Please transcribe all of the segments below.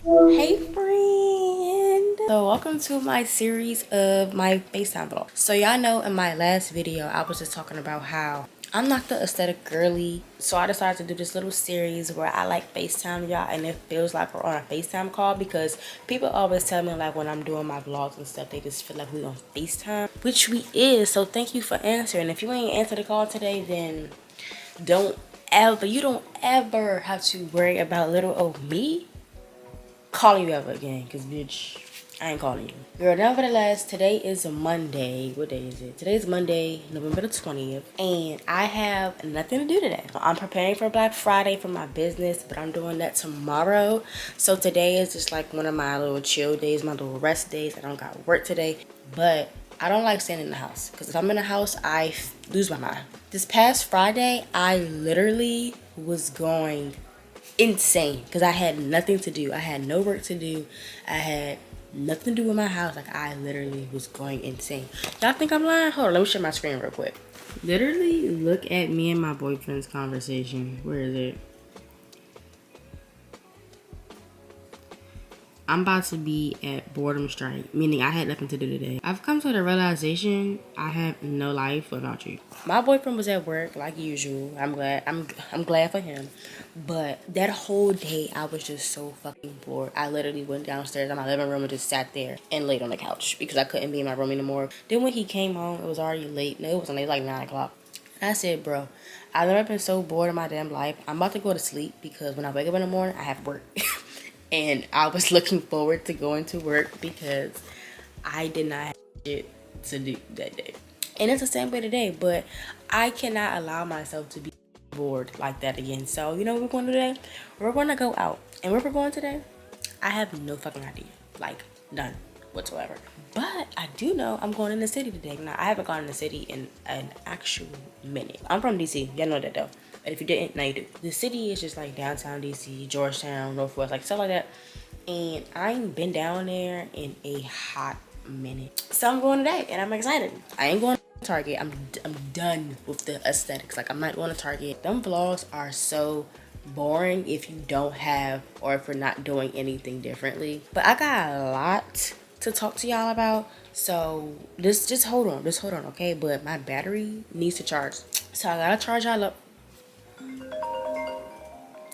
Hey friend! So welcome to my series of my FaceTime vlog. So y'all know in my last video I was just talking about how I'm not the aesthetic girly. So I decided to do this little series where I like FaceTime y'all and it feels like we're on a FaceTime call because people always tell me like when I'm doing my vlogs and stuff they just feel like we on FaceTime, which we is. So thank you for answering. If you ain't answer the call today, then you don't ever have to worry about little old me calling you ever again, because bitch, I ain't calling you. Girl, nevertheless, today is a Monday. What day is it? Today's Monday, November the 20th, and I have nothing to do today. I'm preparing for Black Friday for my business, but I'm doing that tomorrow. So today is just like one of my little chill days, my little rest days. I don't got work today, but I don't like staying in the house, because if I'm in the house, I lose my mind. This past Friday, I literally was going insane because I had nothing to do. I had no work to do. I had nothing to do with my house. Like, I literally was going insane. Y'all think I'm lying? Hold on, let me share my screen real quick. Literally, look at me and my boyfriend's conversation. Where is it? I'm about to be at boredom strike, meaning I had nothing to do today. I've come to the realization I have no life without you. My boyfriend was at work like usual. I'm glad for him. But that whole day I was just so fucking bored. I literally went downstairs in my living room and just sat there and laid on the couch because I couldn't be in my room anymore. Then when he came home, it was already late. No, it wasn't late, like 9 o'clock. And I said, bro, I've never been so bored in my damn life. I'm about to go to sleep because when I wake up in the morning, I have work. And I was looking forward to going to work because I did not have shit to do that day. And it's the same way today, but I cannot allow myself to be bored like that again. So, you know what we're going to do today? We're going to go out. And where we're going today, I have no fucking idea. Like, none whatsoever. But I do know I'm going in the city today. Now, I haven't gone in the city in an actual minute. I'm from DC. Y'all know that though. But if you didn't, now you do. The city is just like downtown DC, Georgetown, Northwest, like stuff like that. And I ain't been down there in a hot minute. So I'm going today and I'm excited. I ain't going to Target. I'm done with the aesthetics. Like, I'm not going to Target. Them vlogs are so boring if you don't have or if we're not doing anything differently. But I got a lot to talk to y'all about. So just hold on, okay? But my battery needs to charge. So I gotta charge y'all up.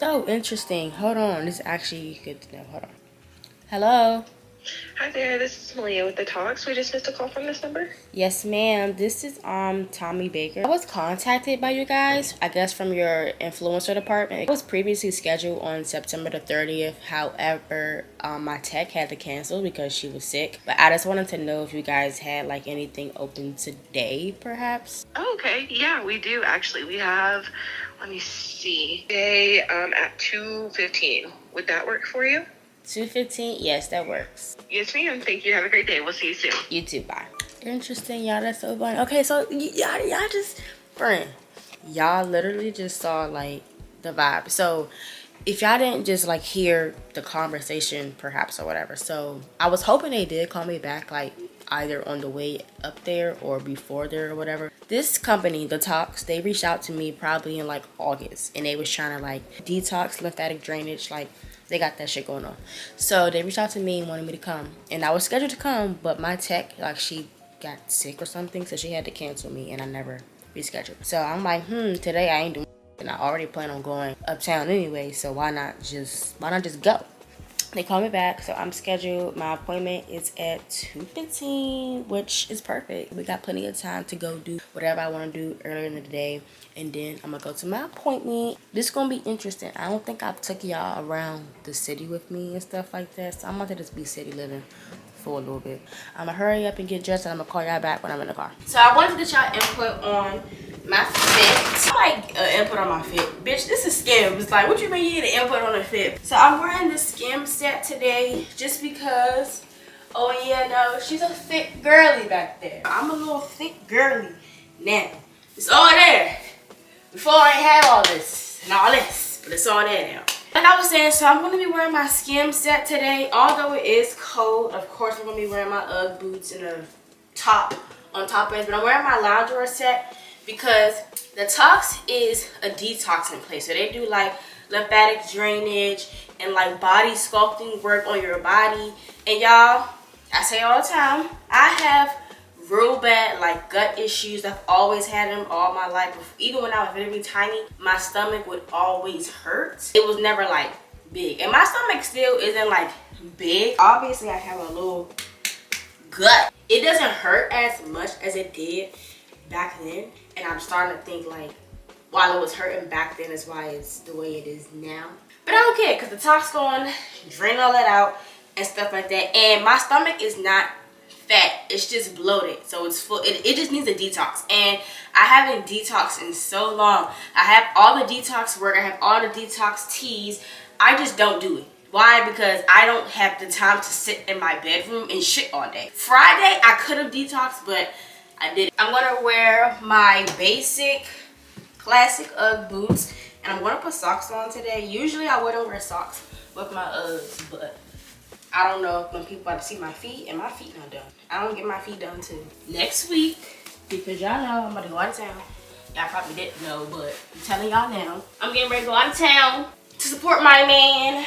Oh, interesting. Hold on. This is actually good to know. Hold on. Hello. Hi there, this is Malia with the Talks. We just missed a call from this number. Yes, ma'am. This is Tommy Baker. I was contacted by you guys, I guess from your influencer department. It was previously scheduled on September the 30th. However, my tech had to cancel because she was sick. But I just wanted to know if you guys had like anything open today, perhaps. Oh, okay. Yeah, we do actually. We have, let me see, today at 2:15. Would that work for you? 2:15? Yes, that works. Yes, ma'am. Thank you. Have a great day. We'll see you soon. You too. Bye. Interesting, y'all. That's so funny. Okay, so y'all just, friend, y'all literally just saw like the vibe. So if y'all didn't just like hear the conversation, perhaps or whatever. So I was hoping they did call me back, like either on the way up there or before there or whatever. This company, the Talks, they reached out to me probably in like August, and they was trying to like detox lymphatic drainage, like. They got that shit going on. So they reached out to me and wanted me to come. And I was scheduled to come, but my tech, like, she got sick or something, so she had to cancel me, and I never rescheduled. So I'm like, today I ain't doing it. And I already plan on going uptown anyway, so why not just go? They called me back, so I'm scheduled. My appointment is at 2:15, which is perfect. We got plenty of time to go do whatever I want to do earlier in the day, and then I'm gonna go to my appointment. This is gonna be interesting. I don't think I've took y'all around the city with me and stuff like that, so I'm about to just be city living for a little bit. I'm gonna hurry up and get dressed, and I'm gonna call y'all back when I'm in the car. So I wanted to get y'all input on my fit. I like input on my fit. Bitch, this is Skims. Like, what you mean you need an input on a fit? So I'm wearing the Skims set today just because, oh yeah, no, she's a thick girly back there. I'm a little thick girly now. It's all there. Before I ain't had all this and all this, but it's all there now. Like I was saying, so I'm going to be wearing my Skims set today. Although it is cold, of course I'm going to be wearing my Ugg boots and a top on top of it. But I'm wearing my loungewear set because the Tox is a detoxing place. So they do like lymphatic drainage and like body sculpting work on your body. And y'all, I say all the time, I have real bad like gut issues. I've always had them all my life. Even when I was very tiny, my stomach would always hurt. It was never like big, and my stomach still isn't like big. Obviously I have a little gut. It doesn't hurt as much as it did back then, and I'm starting to think like while it was hurting back then is why it's the way it is now. But I don't care, because the Tox going drain all that out and stuff like that. And my stomach is not fat, it's just bloated, so it's full. It just needs a detox, and I haven't detoxed in so long. I have all the detox work, I have all the detox teas. I just don't do it. Why? Because I don't have the time to sit in my bedroom and shit all day. Friday I could have detoxed, but I didn't. I'm gonna wear my basic classic UGG boots, and I'm gonna put socks on today. Usually I wouldn't wear socks with my Uggs, but I don't know when people about to see my feet, and my feet not done. I don't get my feet done till next week, because y'all know I'm about to go out of town. Y'all probably didn't know, but I'm telling y'all now. I'm getting ready to go out of town to support my man.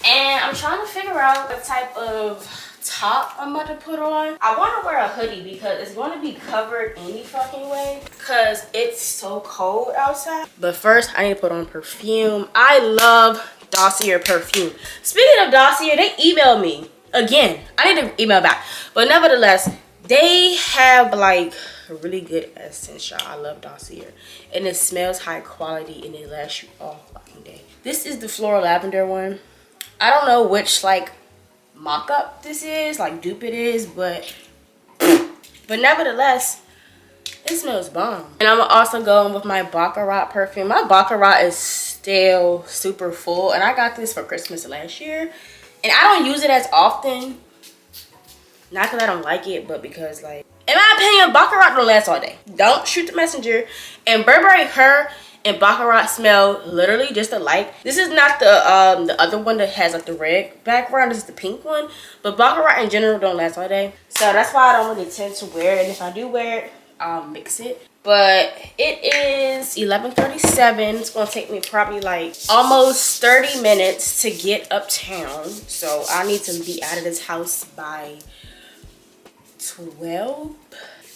And I'm trying to figure out the type of top I'm about to put on. I want to wear a hoodie because it's going to be covered any fucking way because it's so cold outside. But first, I need to put on perfume. I love Dossier perfume. Speaking of Dossier, they emailed me again. I need to email back, but nevertheless, they have like a really good essence, y'all. I love Dossier, and it smells high quality, and it lasts you all fucking day. This is the floral lavender one. I don't know which like mock-up this is, like dupe it is, but nevertheless, it smells bomb. And I'm also going with my Baccarat perfume. My Baccarat is still super full, and I got this for Christmas last year, and I don't use it as often. Not because I don't like it, but because, like, in my opinion, Baccarat don't last all day. Don't shoot the messenger. And Burberry Her and Baccarat smell literally just alike. This is not the other one that has like the red background. This is the pink one. But Baccarat in general don't last all day, so that's why I don't really tend to wear it. And if I do wear it, I'll mix it. But it is 11:37. It's gonna take me probably like almost 30 minutes to get uptown, so I need to be out of this house by 12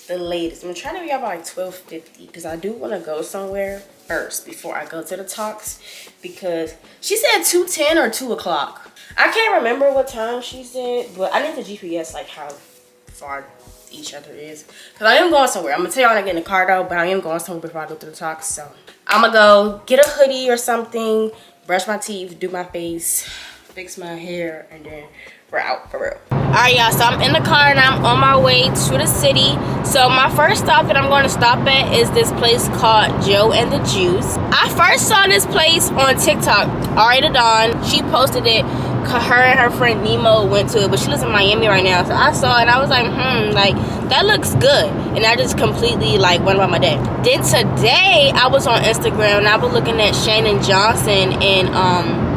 the latest. I'm trying to be out by like 12:50 because I do want to go somewhere first before I go to the Tox, because she said 2:10 or 2 o'clock. I can't remember what time she said, but I need the GPS like how far each other is, because I am going somewhere. I'm gonna tell y'all when I get in the car though, but I am going somewhere before I go to the Tox. So I'm gonna go get a hoodie or something, brush my teeth, do my face, fix my hair, and then we're out for real. Alright y'all, so I'm in the car and I'm on my way to the city. So my first stop that I'm going to stop at is this place called Joe and the Juice. I first saw this place on TikTok. Ari the Dawn, she posted it. Her and her friend Nemo went to it, but she lives in Miami right now. So I saw it and I was like, like that looks good. And I just completely like went about my day. Then today I was on Instagram and I was looking at Shannon Johnson and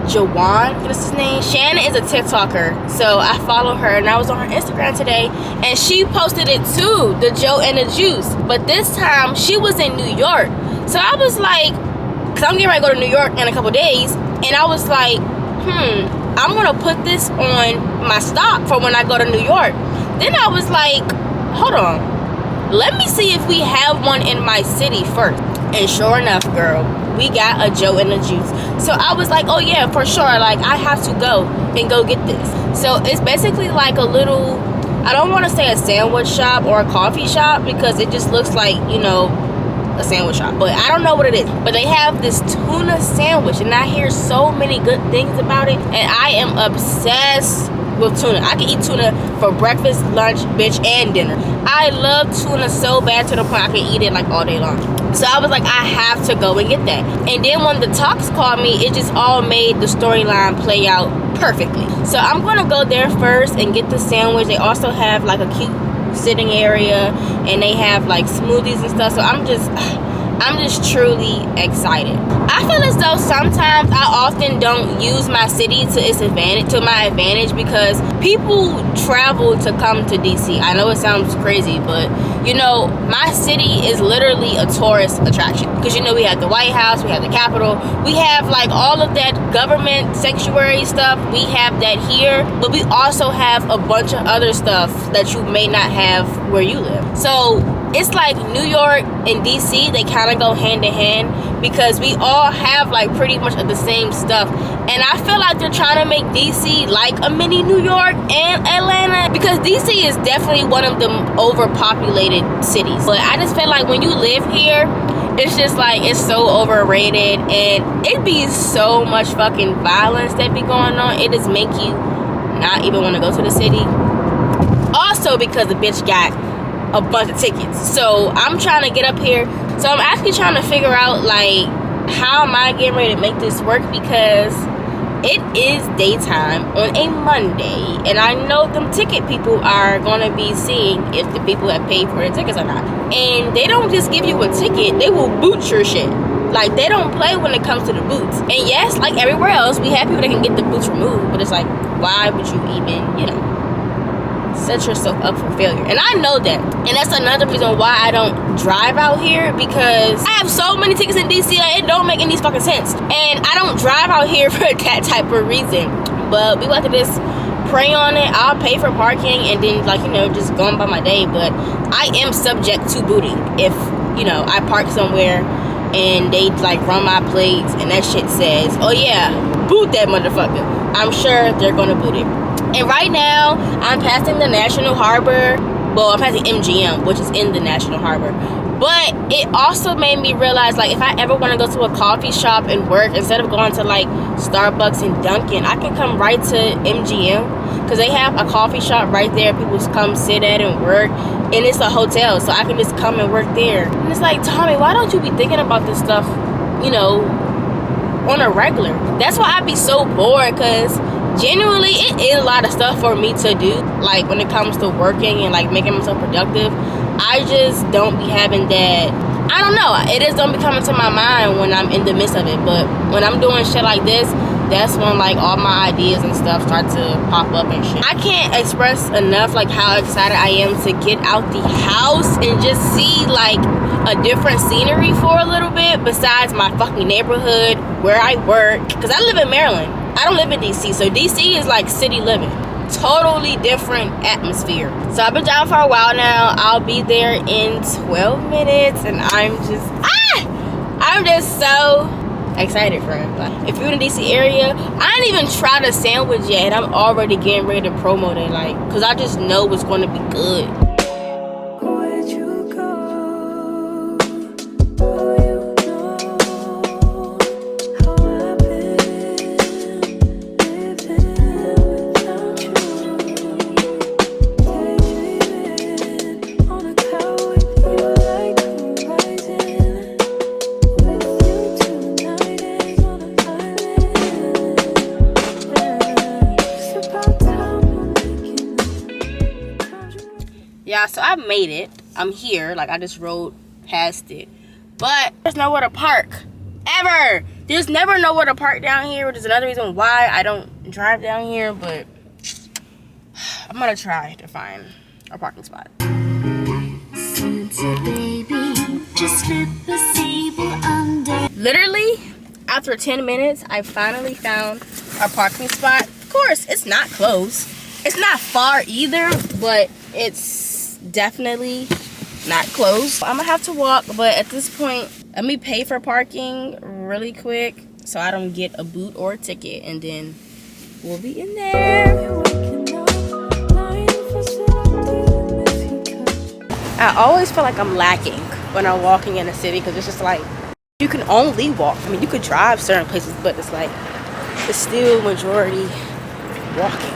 Jawan, what's his name? Shannon is a TikToker, so I follow her, and I was on her Instagram today, and she posted it too, the Joe and the Juice, but this time she was in New York. So I was like, because I'm getting ready to go to New York in a couple days, and I was like, I'm gonna put this on my stop for when I go to New York. Then I was like, hold on, let me see if we have one in my city first. And sure enough, girl, we got a Joe and the Juice. So I was like, oh yeah, for sure, like I have to go and go get this. So it's basically like a little, I don't want to say a sandwich shop or a coffee shop, because it just looks like, you know, a sandwich shop, but I don't know what it is. But they have this tuna sandwich, and I hear so many good things about it, and I am obsessed with tuna. I can eat tuna for breakfast, lunch, bitch, and dinner. I love tuna so bad to the point I can eat it like all day long. So I was like, I have to go and get that. And then when the Tox called me, it just all made the storyline play out perfectly. So I'm gonna go there first and get the sandwich. They also have like a cute sitting area, and they have like smoothies and stuff. So I'm just I'm just truly excited. I feel as though sometimes I often don't use my city to my advantage because people travel to come to DC. I know it sounds crazy, but you know, my city is literally a tourist attraction because you know we have the White House, we have the Capitol, we have like all of that government sanctuary stuff. We have that here, but we also have a bunch of other stuff that you may not have where you live. So it's like New York and DC, they kind of go hand in hand because we all have like pretty much the same stuff. And I feel like they're trying to make DC like a mini New York and Atlanta because DC is definitely one of the overpopulated cities. But I just feel like when you live here, it's just like it's so overrated and it be so much fucking violence that be going on. It just make you not even want to go to the city. Also because the bitch got a bunch of tickets, so I'm trying to get up here. So I'm actually trying to figure out like how am I getting ready to make this work because it is daytime on a Monday and I know them ticket people are gonna be seeing if the people have paid for their tickets or not, and they don't just give you a ticket, they will boot your shit. Like they don't play when it comes to the boots. And yes, like everywhere else, we have people that can get the boots removed, but it's like, why would you even, you know, set yourself up for failure? And I know that, and that's another reason why I don't drive out here because I have so many tickets in DC, like, it don't make any fucking sense, and I don't drive out here for that type of reason. But we want to just pray on it. I'll pay for parking and then, like, you know, just going by my day. But I am subject to booting if, you know, I park somewhere and they like run my plates and that shit says, oh yeah, boot that motherfucker. I'm sure they're gonna boot it. And right now, I'm passing the National Harbor. Well, I'm passing MGM, which is in the National Harbor. But it also made me realize, like, if I ever want to go to a coffee shop and work, instead of going to, like, Starbucks and Dunkin', I can come right to MGM. Because they have a coffee shop right there. People come sit at and work. And it's a hotel, so I can just come and work there. And it's like, Tommy, why don't you be thinking about this stuff, you know, on a regular? That's why I be so bored, because genuinely it is a lot of stuff for me to do, like when it comes to working and like making myself productive. I just don't be having that, I don't know, it just don't be coming to my mind when I'm in the midst of it. But when I'm doing shit like this, that's when like all my ideas and stuff start to pop up and shit. I can't express enough like how excited I am to get out the house and just see like a different scenery for a little bit besides my fucking neighborhood where I work, because I live in Maryland. I don't live in DC, so DC is like city living. Totally different atmosphere. So I've been down for a while now. I'll be there in 12 minutes and I'm just so excited for it. Like, if you're in the DC area, I didn't even try the sandwich yet and I'm already getting ready to promote it, like, because I just know it's going to be good. Yeah, so I made it. I'm here. Like, I just rode past it. But there's nowhere to park. Ever. There's never nowhere to park down here, which is another reason why I don't drive down here. But I'm going to try to find a parking spot. Literally, after 10 minutes, I finally found a parking spot. Of course, it's not close. It's not far either, but it's definitely not close. I'm gonna have to walk, but at this point, let me pay for parking really quick so I don't get a boot or a ticket, and then we'll be in there. I always feel like I'm lacking when I'm walking in a city, because it's just like you can only walk. I mean, you could drive certain places, but it's like it's still majority walking.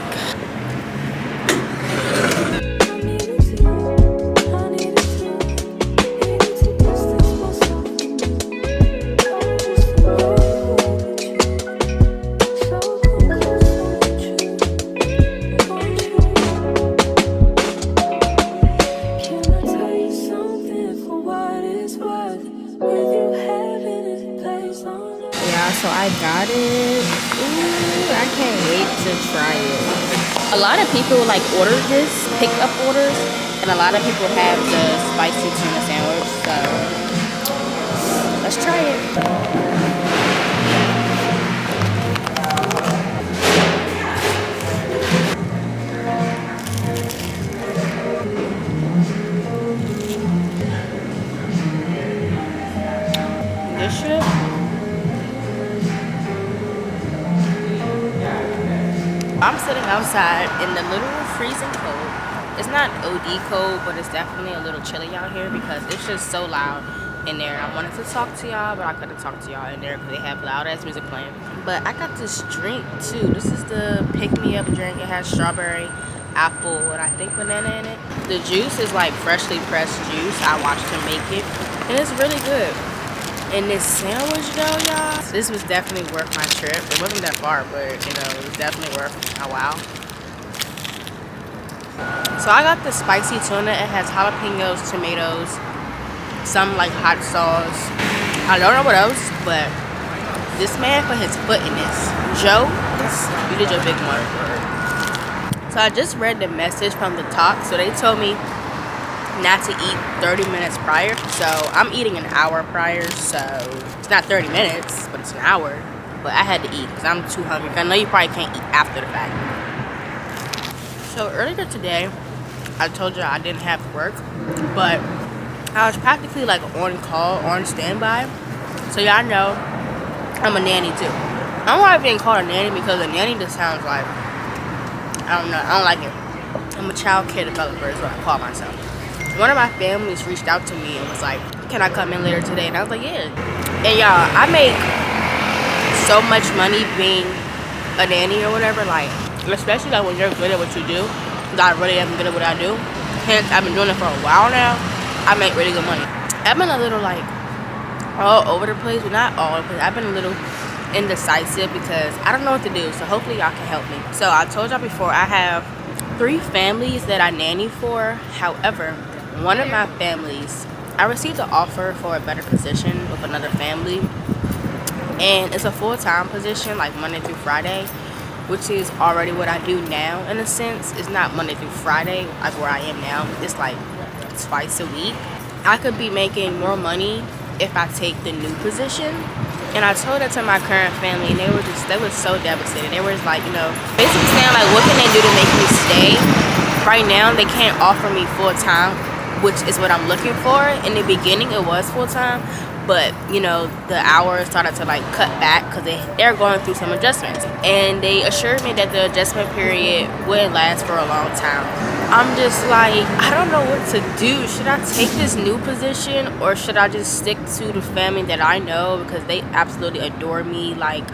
Yeah, so I got it. Ooh, I can't wait to try it. A lot of people like order this, pick up orders, and a lot of people have the spicy tuna sandwich, so let's try it. This shit, I'm sitting outside in the little freezing cold. It's not OD cold, but it's definitely a little chilly out here because it's just so loud in there. I wanted to talk to y'all, but I couldn't talk to y'all in there because they have loud ass music playing. But I got this drink too. This is the pick me up drink. It has strawberry, apple, and I think banana in it. The juice is like freshly pressed juice. I watched him make it, and it's really good. And this sandwich though, y'all, this was definitely worth my trip. It wasn't that far, but you know, it was definitely worth a while. So I got the spicy tuna. It has jalapenos, tomatoes, some like hot sauce. I don't know what else, but this man put his foot in this. Joe, you did your big one. So I just read the message from the top. So they told me not to eat 30 minutes prior. So I'm eating an hour prior. So it's not 30 minutes, but it's an hour. But I had to eat because I'm too hungry. I know you probably can't eat after the fact. So earlier today, I told you I didn't have work, but I was practically like on call, on standby. So y'all know I'm a nanny too. I don't like being called a nanny because a nanny just sounds like, I don't know, I don't like it. I'm a child care developer is what I call myself. One of my families reached out to me and was like, can I come in later today? And I was like, yeah. And y'all, I make so much money being a nanny or whatever, like, especially like when you're good at what you do. Because I really am good at what I do. Hence, I've been doing it for a while now. I make really good money. I've been a little like all over the place, but not all over the place. I've been a little indecisive because I don't know what to do. So hopefully y'all can help me. So I told y'all before, I have 3 families that I nanny for. However, one of my families, I received an offer for a better position with another family, and it's a full-time position, like Monday through Friday, which is already what I do now in a sense. It's not Monday through Friday like where I am now. It's like twice a week. I could be making more money if I take the new position. And I told that to my current family, and they were so devastated. They were like, you know, basically saying like, what can they do to make me stay? Right now, they can't offer me full-time, which is what I'm looking for. In the beginning, it was full-time, but you know, the hours started to like cut back because they're going through some adjustments. And they assured me that the adjustment period wouldn't last for a long time. I'm just like, I don't know what to do. Should I take this new position or should I just stick to the family that I know because they absolutely adore me like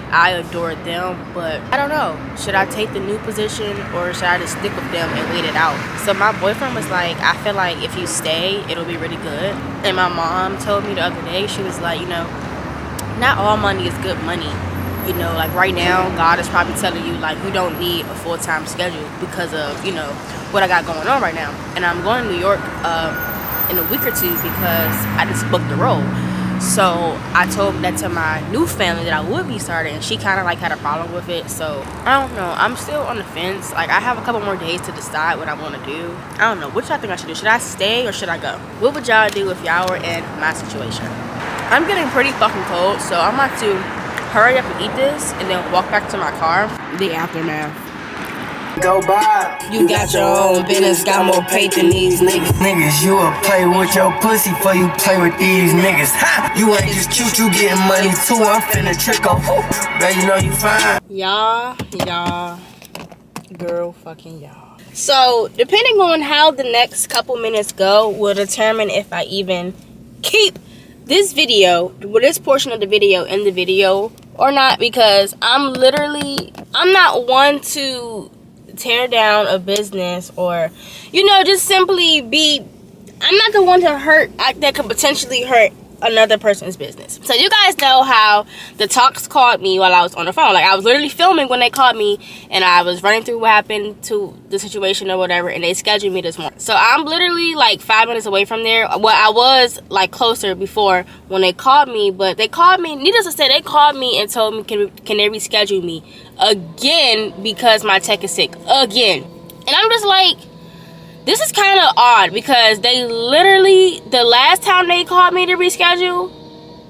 I adore them? But I don't know. Should I take the new position or should I just stick with them and wait it out? So my boyfriend was like, I feel like if you stay, it'll be really good. And my mom told me the other day, she was like, you know, not all money is good money. You know, like right now, God is probably telling you like you don't need a full-time schedule because of, you know, what I got going on right now. And I'm going to New York in a week or two because I just booked the role. So I told that to my new family that I would be starting, and she kind of like had a problem with it. So I don't know. I'm still on the fence. Like I have a couple more days to decide what I want to do. I don't know. What y'all think I should do? Should I stay or should I go? What would y'all do if y'all were in my situation? I'm getting pretty fucking cold, so I'm about to hurry up and eat this and then walk back to my car. The aftermath. Go by. You got your own business, got more pay than these niggas. Niggas, you will play with your pussy before you play with these niggas. Ha! You ain't just cute, you getting money too. I'm finna trick up. Girl, you know you fine. Y'all, girl, fucking y'all. So, depending on how the next couple minutes go will determine if I even keep this video, with this portion of the video in the video or not, because I'm not one to tear down a business or, you know, just simply I'm not the one to hurt that could potentially hurt another person's business. So you guys know how the talks called me while I was on the phone. Like, I was literally filming when they called me, and I was running through what happened to the situation or whatever, and they scheduled me this morning. So I'm literally like 5 minutes away from there. Well, I was like closer before when they called me, but they called me, needless to say, they called me and told me can they reschedule me again because my tech is sick again. And I'm just like, this is kind of odd, because they literally, the last time they called me to reschedule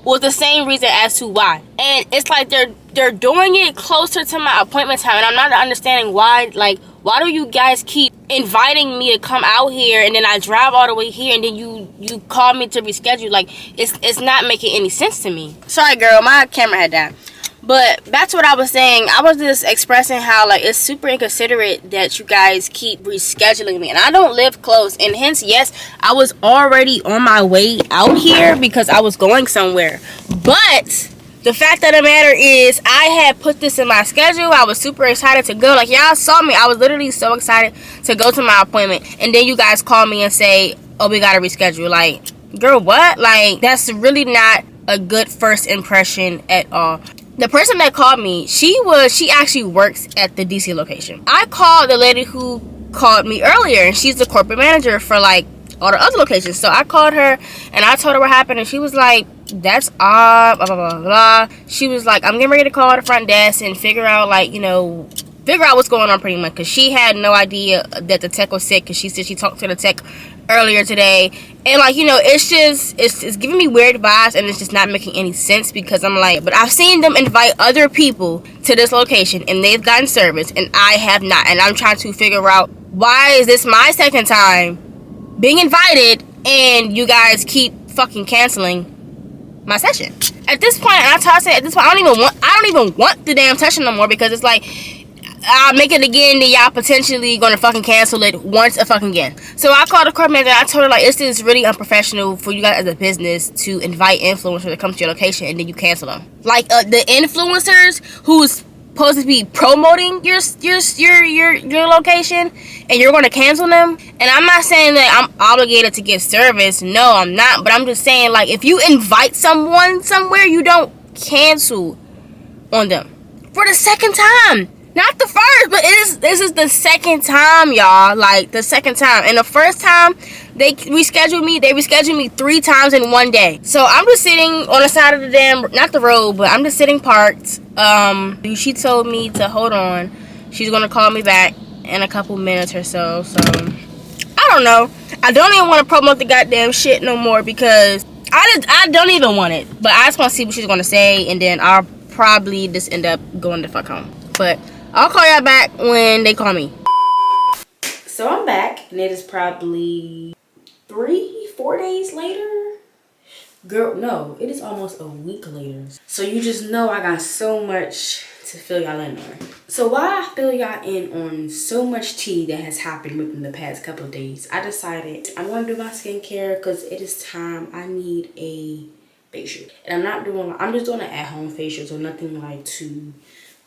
was the same reason as to why. And it's like they're doing it closer to my appointment time, and I'm not understanding why. Like, why do you guys keep inviting me to come out here, and then I drive all the way here, and then you call me to reschedule? Like, it's not making any sense to me. Sorry, girl, my camera had died. But back to what I was saying, I was just expressing how, like, it's super inconsiderate that you guys keep rescheduling me. And I don't live close. And hence, yes, I was already on my way out here because I was going somewhere. But the fact of the matter is, I had put this in my schedule. I was super excited to go. Like, y'all saw me. I was literally so excited to go to my appointment. And then you guys call me and say, oh, we got to reschedule. Like, girl, what? Like, that's really not a good first impression at all. The person that called me, she actually works at the DC location. I called the lady who called me earlier, and she's the corporate manager for like all the other locations. So I called her and I told her what happened, and she was like, that's odd, blah, blah, blah, blah. She was like, I'm getting ready to call the front desk and figure out, like, you know, figure out what's going on pretty much, because she had no idea that the tech was sick, because she said she talked to the tech earlier today. And, like, you know, it's giving me weird vibes, and it's just not making any sense, because I'm like, but I've seen them invite other people to this location and they've gotten service and I have not. And I'm trying to figure out, why is this my second time being invited and you guys keep fucking canceling my session? At this point, and I said, at this point, I don't even want the damn session no more, because it's like, I'll make it again, then y'all potentially gonna fucking cancel it once a fucking again. So I called the corporate manager and I told her, like, it's just really unprofessional for you guys as a business to invite influencers to come to your location and then you cancel them. Like, the influencers who's supposed to be promoting your location, and you're gonna cancel them. And I'm not saying that I'm obligated to get service. No, I'm not. But I'm just saying, like, if you invite someone somewhere, you don't cancel on them for the second time. Not the first, but this is the second time, y'all. Like, the second time. And the first time they rescheduled me 3 times in one day. So I'm just sitting on the side of the damn, not the road, but I'm just sitting parked. She told me to hold on. She's gonna call me back in a couple minutes or so. So I don't know. I don't even want to promote the goddamn shit no more, because I don't even want it. But I just want to see what she's gonna say, and then I'll probably just end up going the fuck home. But I'll call y'all back when they call me. So I'm back, and it is probably 3-4 days later. Girl, no, it is almost a week later. So you just know I got so much to fill y'all in on. So while I fill y'all in on so much tea that has happened within the past couple of days, I decided I'm going to do my skincare, because it is time. I need a facial. And I'm just doing an at-home facial, so nothing like too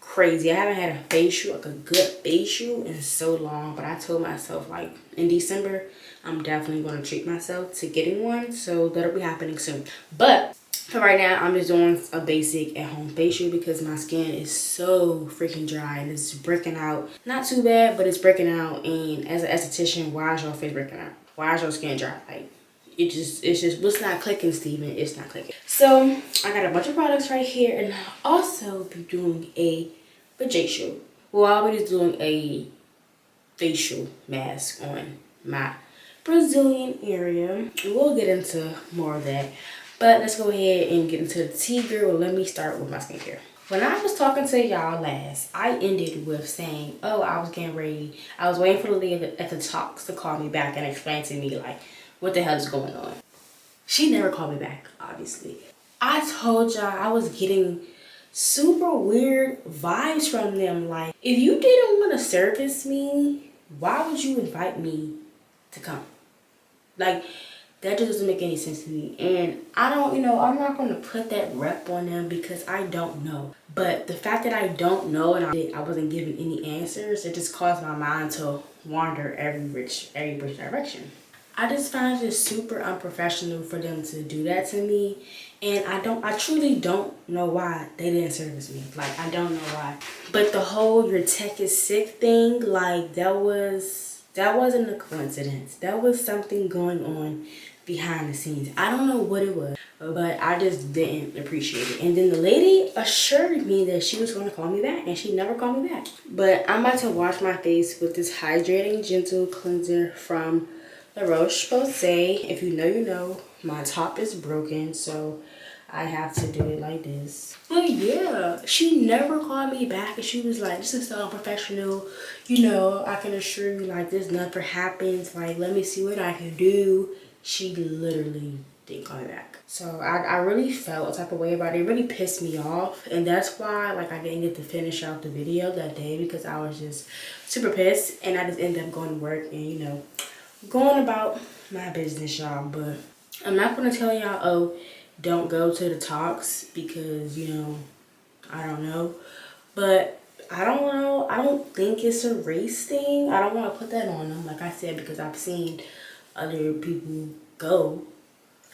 crazy. I haven't had a facial, like a good facial, in so long. But I told myself, like, in December, I'm definitely going to treat myself to getting one. So that'll be happening soon. But for right now, I'm just doing a basic at-home facial, because my skin is so freaking dry and it's breaking out. Not too bad, but it's breaking out. And as an esthetician, why is your face breaking out? Why is your skin dry? Like, it's just what's not clicking, Steven? It's not clicking. So I got a bunch of products right here, and I'll also be doing a Vajacial. Well, I'll be just doing a facial mask on my Brazilian area, and we'll get into more of that. But let's go ahead and get into the tea, girl. Let me start with my skincare. When I was talking to y'all last, I ended with saying, oh, I was getting ready. I was waiting for the lady at the talks to call me back and explain to me, like, what the hell is going on. She never called me back, obviously. I told y'all I was getting super weird vibes from them. Like, if you didn't want to service me, why would you invite me to come? Like, that just doesn't make any sense to me. And I don't, I'm not going to put that rep on them, because I don't know. But the fact that I don't know and I wasn't given any answers, it just caused my mind to wander every which direction. I just find it super unprofessional for them to do that to me. And I truly don't know why they didn't service me. Like, I don't know why. But the whole your tech is sick thing, like, that wasn't a coincidence. That was something going on behind the scenes. I don't know what it was, but I just didn't appreciate it. And then the lady assured me that she was going to call me back, and she never called me back. But I'm about to wash my face with this hydrating gentle cleanser from La Roche-Posay. If you know, you know. My top is broken, so I have to do it like this. But yeah, she never called me back, and she was like, this is so unprofessional. You know, I can assure you, like, this never happens. Like, let me see what I can do. She literally didn't call me back. So I really felt a type of way about it. It really pissed me off. And that's why, like, I didn't get to finish out the video that day, because I was just super pissed. And I just ended up going to work and, you know, going about my business, y'all. But I'm not going to tell y'all, oh, don't go to the talks, because, you know, I don't know. But I don't know. I don't think it's a race thing. I don't want to put that on them, like I said, because I've seen other people go.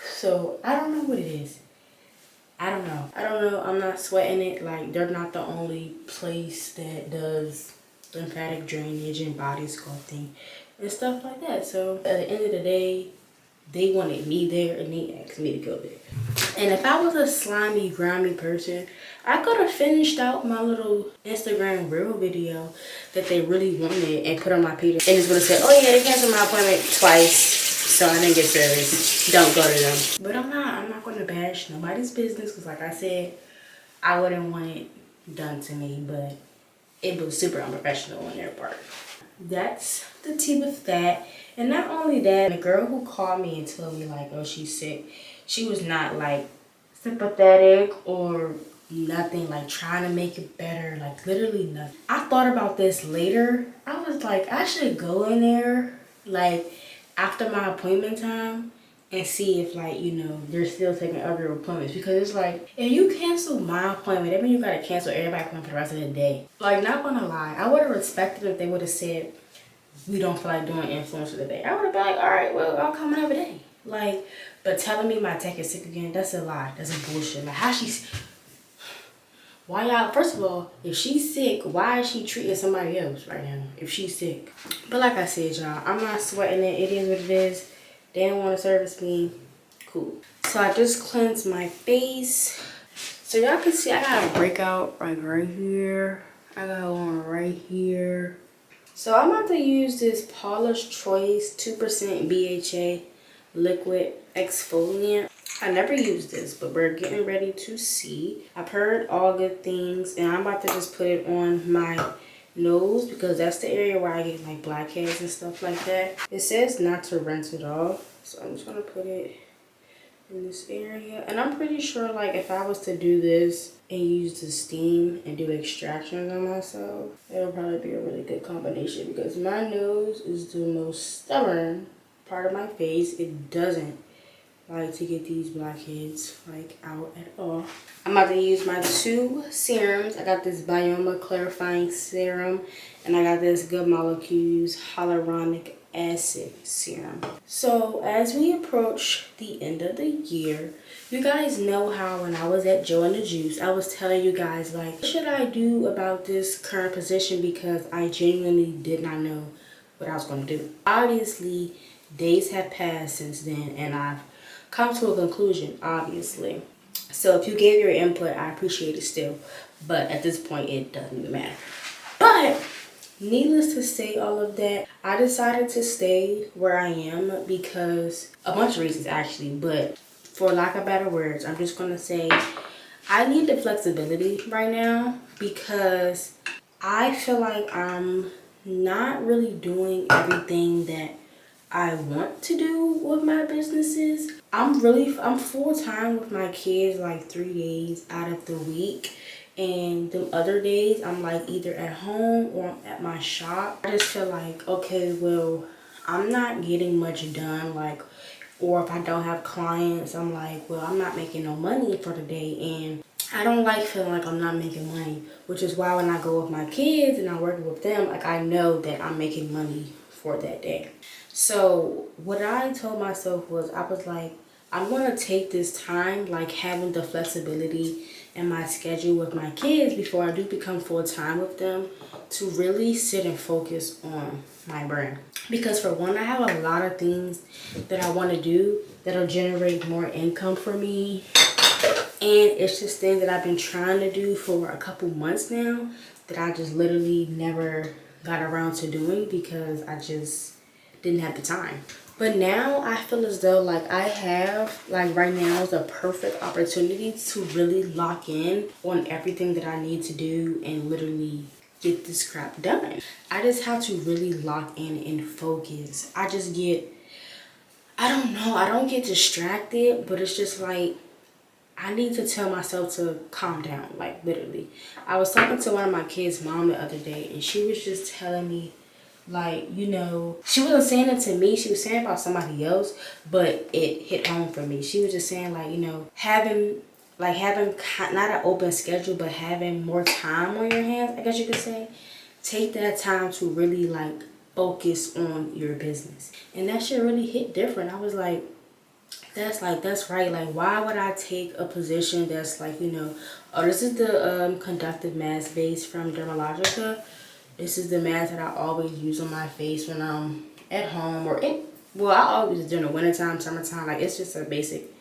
So I don't know what it is. I don't know. I'm not sweating it. Like, they're not the only place that does lymphatic drainage and body sculpting and stuff like that. So at the end of the day, they wanted me there and they asked me to go there. And if I was a slimy, grimy person, I could have finished out my little Instagram reel video that they really wanted and put on my page. And just would have said, oh yeah, they canceled my appointment twice, so I didn't get service. Don't go to them. But I'm not going to bash nobody's business, because like I said, I wouldn't want it done to me, but it was super unprofessional on their part. That's the tea with that. And not only that, the girl who called me and told me, like, oh, she's sick, she was not, like, sympathetic or nothing, like, trying to make it better, like, literally nothing. I thought about this later. I was like, I should go in there, like, after my appointment time and see if, like, you know, they're still taking other appointments. Because it's like, if you cancel my appointment, that means you gotta cancel everybody's appointment for the rest of the day. Like, not gonna lie, I would have respected if they would have said, we don't feel like doing influencer today. I would have been like, all right, well, I'll come another day. Like, but telling me my tech is sick again, that's a lie. That's a bullshit. Like, how she's... Why y'all... First of all, if she's sick, why is she treating somebody else right now if she's sick? But like I said, y'all, I'm not sweating it. It is what it is. They didn't want to service me. Cool. So I just cleansed my face. So y'all can see I got a breakout like right here. I got one right here. So I'm about to use this Paula's Choice 2% BHA liquid exfoliant. I never used this, but we're getting ready to see. I've heard all good things, and I'm about to just put it on my nose, because that's the area where I get like blackheads and stuff like that. It says not to rinse it off, so I'm just gonna put it in this area. And I'm pretty sure, like, if I was to do this and use the steam and do extractions on myself, it'll probably be a really good combination, because my nose is the most stubborn part of my face. It doesn't like to get these blackheads like out at all. I'm about to use my two serums. I got this Bioma clarifying serum, and I got this Good Molecules hyaluronic acid serum. So as we approach the end of the year, you guys know how when I was at Joe and the Juice, I was telling you guys, like, what should I do about this current position, because I genuinely did not know what I was going to do. Obviously, days have passed since then, and I've come to a conclusion, obviously. So if you gave your input, I appreciate it still. But at this point, it doesn't even matter. But needless to say all of that, I decided to stay where I am because a bunch of reasons actually, but for lack of better words, I'm just gonna say I need the flexibility right now, because I feel like I'm not really doing everything that I want to do with my businesses. I'm full-time with my kids like 3 days out of the week, and the other days I'm like either at home or I'm at my shop. I just feel like, okay, well, I'm not getting much done, like, or if I don't have clients, I'm like, well, I'm not making no money for the day, and I don't like feeling like I'm not making money, which is why when I go with my kids and I'm working with them, like, I know that I'm making money for that day. So what I told myself was, I was like, I'm gonna take this time, like having the flexibility in my schedule with my kids before I do become full-time with them, to really sit and focus on my brand. Because for one, I have a lot of things that I want to do that'll generate more income for me, and it's just things that I've been trying to do for a couple months now that I just literally never got around to doing because I just didn't have the time. But now I feel as though like I have, like right now is a perfect opportunity to really lock in on everything that I need to do and literally get this crap done. I just have to really lock in and focus. I just get, I don't know, I don't get distracted, but it's just like I need to tell myself to calm down, like literally. I was talking to one of my kids' mom the other day, and she was just telling me, like, you know, she wasn't saying it to me, she was saying about somebody else, but it hit home for me. She was just saying, like, you know, having not an open schedule, but having more time on your hands, I guess you could say. Take that time to really like focus on your business. And that shit really hit different. I was like, that's right. Like, why would I take a position that's like, you know, oh, this is the conductive mask base from Dermalogica. This is the mask that I always use on my face when I'm at home or in, well, I always do in the wintertime, summertime. Like, it's just a basic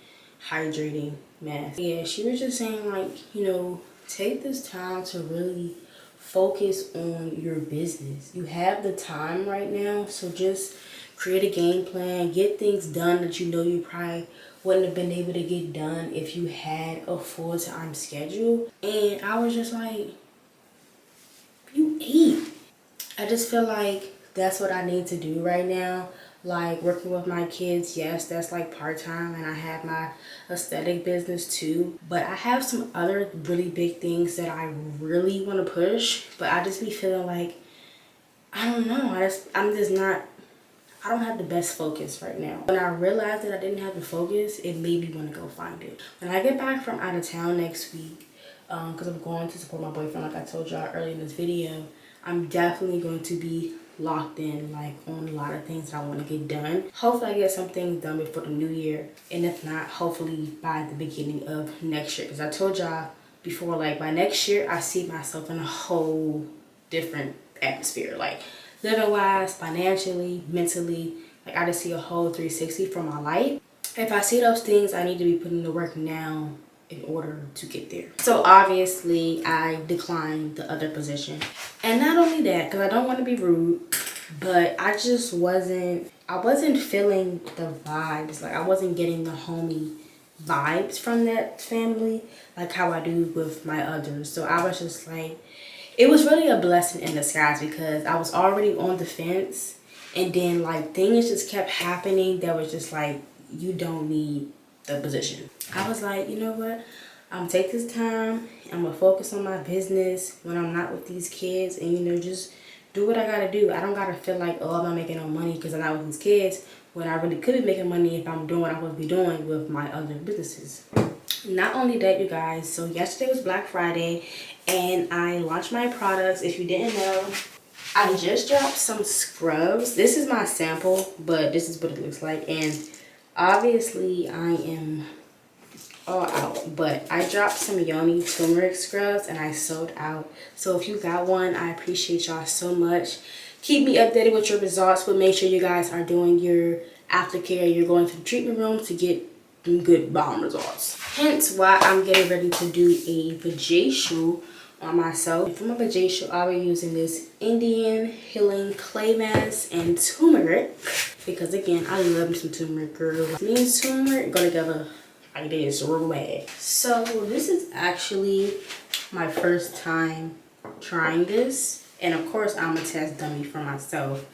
hydrating mask. Yeah, she was just saying, like, you know, take this time to really focus on your business. You have the time right now, so just create a game plan, get things done that you know you probably wouldn't have been able to get done if you had a full-time schedule. And I was just like, you ate. I just feel like that's what I need to do right now. Like working with my kids, yes, that's like part-time, and I have my aesthetic business too. But I have some other really big things that I really want to push, but I just be feeling like, I don't know, I don't have the best focus right now. When I realized that I didn't have the focus, it made me want to go find it. When I get back from out of town next week, because I'm going to support my boyfriend like I told y'all earlier in this video, I'm definitely going to be locked in like on a lot of things that I want to get done. Hopefully I get some things done before the new year, and if not, hopefully by the beginning of next year. Because I told y'all before, like by next year I see myself in a whole different atmosphere, like living wise, financially, mentally. Like I just see a whole 360 for my life. If I see those things, I need to be putting the work now in order to get there. So obviously I declined the other position. And not only that, because I don't want to be rude, but I just wasn't feeling the vibes. Like I wasn't getting the homie vibes from that family like how I do with my others. So I was just like, it was really a blessing in disguise, because I was already on the fence, and then like things just kept happening that was just like, you don't need the position. I was like, you know what, I'm gonna take this time, I'm gonna focus on my business when I'm not with these kids, and you know, just do what I gotta do. I don't gotta feel like, oh, I'm not making no money because I'm not with these kids, when I really could be making money if I'm doing what I'm supposed to be doing with my other businesses. Not only that, you guys, so yesterday was Black Friday and I launched my products. If you didn't know, I just dropped some scrubs. This is my sample, but this is what it looks like, and obviously I am all out, but I dropped some yoni turmeric scrubs and I sold out. So if you got one, I appreciate y'all so much. Keep me updated with your results, but make sure you guys are doing your aftercare. You're going to the treatment room to get good bomb results. Hence why I'm getting ready to do a Vajacial on myself. And for my Vajacial, I'll be using this Indian healing clay mask and turmeric, because again, I love me some turmeric, girl. Me and turmeric go together like this real bad. So this is actually my first time trying this, and of course I'm a test dummy for myself,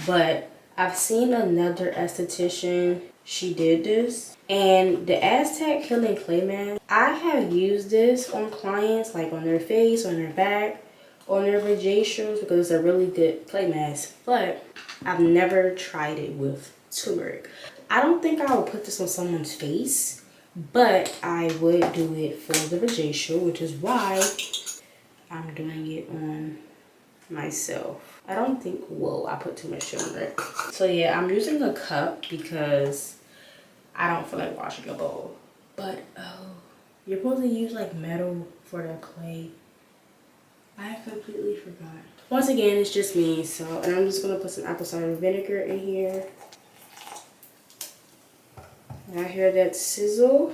but I've seen another esthetician, she did this, and the Aztec Healing Clay Mask, I have used this on clients, like on their face, on their back, on their vajacials, because it's a really good clay mask, but I've never tried it with turmeric. I don't think I would put this on someone's face, but I would do it for the vajacial, which is why I'm doing it on myself. I don't think, whoa, I put too much shit on there. So yeah, I'm using a cup because I don't feel like washing a bowl. But oh, you're supposed to use like metal for the clay. I completely forgot. Once again, it's just me, so, and I'm just gonna put some apple cider vinegar in here. And I hear that sizzle.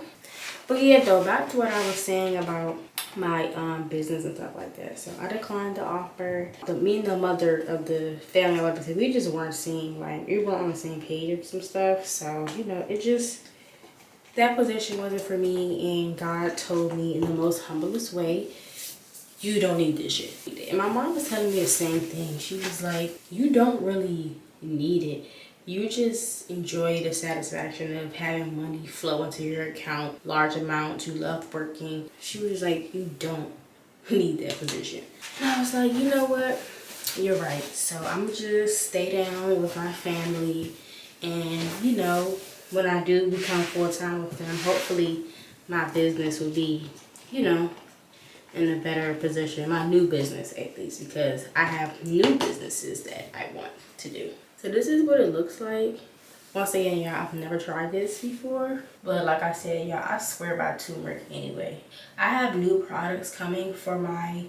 But yeah, though, back to what I was saying about my business and stuff like that. So I declined the offer. Me and the mother of the family, like I said, we just weren't seeing, like, we weren't on the same page with some stuff. So, you know, it just, that position wasn't for me, and God told me in the most humblest way, you don't need this shit. And my mom was telling me the same thing. She was like, you don't really need it. You just enjoy the satisfaction of having money flow into your account, large amounts. You love working. She was like, you don't need that position. And I was like, you know what? You're right. So I'm just stay down with my family, and you know, when I do become full-time with them, hopefully my business will be, you know, in a better position, my new business at least, because I have new businesses that I want to do. So this is what it looks like. Once again, y'all, I've never tried this before, but like I said, y'all, I swear by turmeric anyway. I have new products coming for my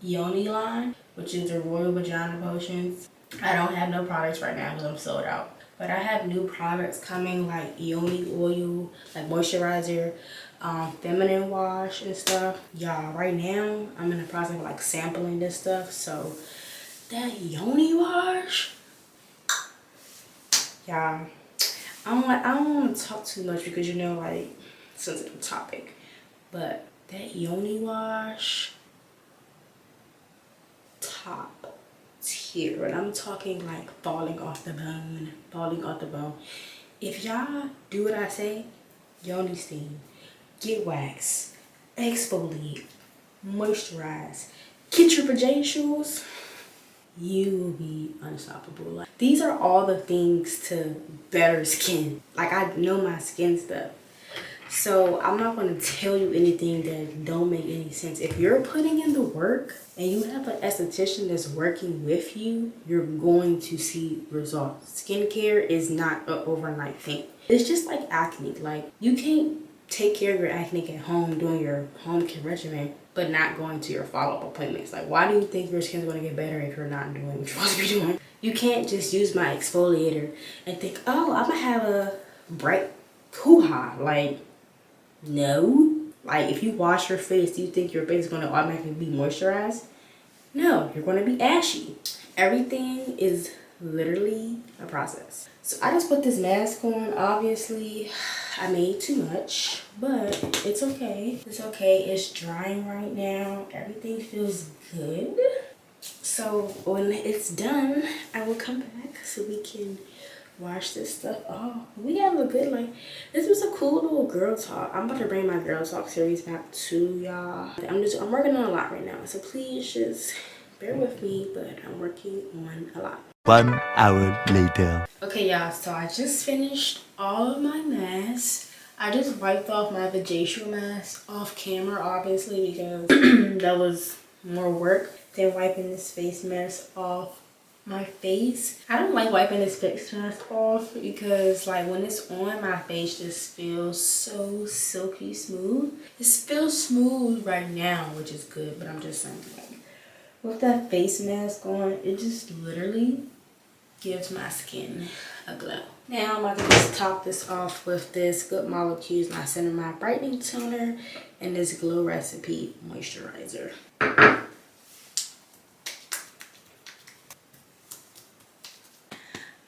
Yoni line, which is the Royal Vagina Potions. I don't have no products right now because I'm sold out. But I have new products coming, like Yoni oil, like moisturizer, feminine wash and stuff. Y'all, right now, I'm in the process of like sampling this stuff. So that Yoni wash, y'all, I don't want to talk too much because, you know, like, sensitive topic. But that Yoni wash, top tier, and I'm talking like falling off the bone, falling off the bone. If y'all do what I say, Yoni steam, get wax, exfoliate, moisturize, get your vajacials, you will be unstoppable. Like, these are all the things to better skin. Like, I know my skin stuff, so I'm not going to tell you anything that don't make any sense. If you're putting in the work and you have an esthetician that's working with you, you're going to see results. Skincare is not an overnight thing. It's just like acne. Like, you can't take care of your acne at home doing your home care regimen but not going to your follow-up appointments. Like, why do you think your skin's going to get better if you're not doing what you're supposed to be doing? You can't just use my exfoliator and think, oh, I'm gonna have a bright hoo-ha. Like, no. Like, if you wash your face, do you think your face is going to automatically be moisturized? No, you're going to be ashy. Everything is literally a process. So I just put this mask on. Obviously, I made too much, but it's okay. It's okay. It's drying right now. Everything feels good. So when it's done, I will come back so we can wash this stuff off. We have a good, like, this was a cool little girl talk. I'm about to bring my girl talk series back to y'all. I'm working on a lot right now, so please just bear with me, but I'm working on a lot. 1 hour later. Okay, y'all, so I just finished all of my masks. I just wiped off my Vajacial mask off camera, obviously, because that was more work than wiping this face mask off my face. I don't like wiping this face mask off because, like, when it's on, my face just feels so silky smooth. It feels smooth right now, which is good, but I'm just saying, like, with that face mask on, it just literally gives my skin a glow. Now I'm about to just top this off with this Good Molecules Niacinamide Brightening Toner and this Glow Recipe Moisturizer.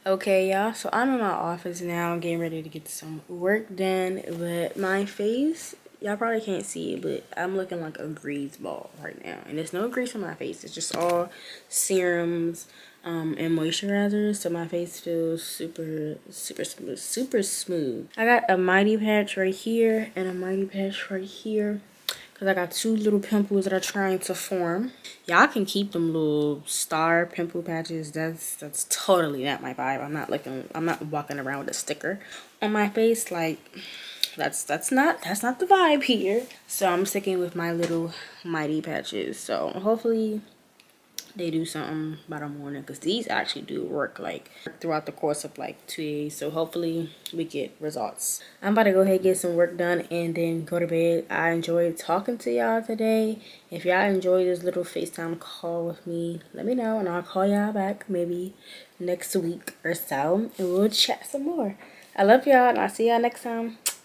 Okay, y'all, so I'm in my office now, getting ready to get some work done, but my face, y'all probably can't see it, but I'm looking like a grease ball right now, and there's no grease on my face. It's just all serums and moisturizers, so my face feels super smooth. I got a mighty patch right here and a mighty patch right here, because I got two little pimples that are trying to form. Y'all can keep them little star pimple patches. That's totally not my vibe. I'm not walking around with a sticker on my face. Like, that's not the vibe here. So I'm sticking with my little mighty patches. So hopefully they do something by the morning, because these actually do work like throughout the course of like 2 days. So hopefully we get results. I'm about to go ahead and get some work done and then go to bed. I enjoyed talking to y'all today. If y'all enjoyed this little FaceTime call with me, let me know and I'll call y'all back maybe next week or so and we'll chat some more. I love y'all and I'll see y'all next time.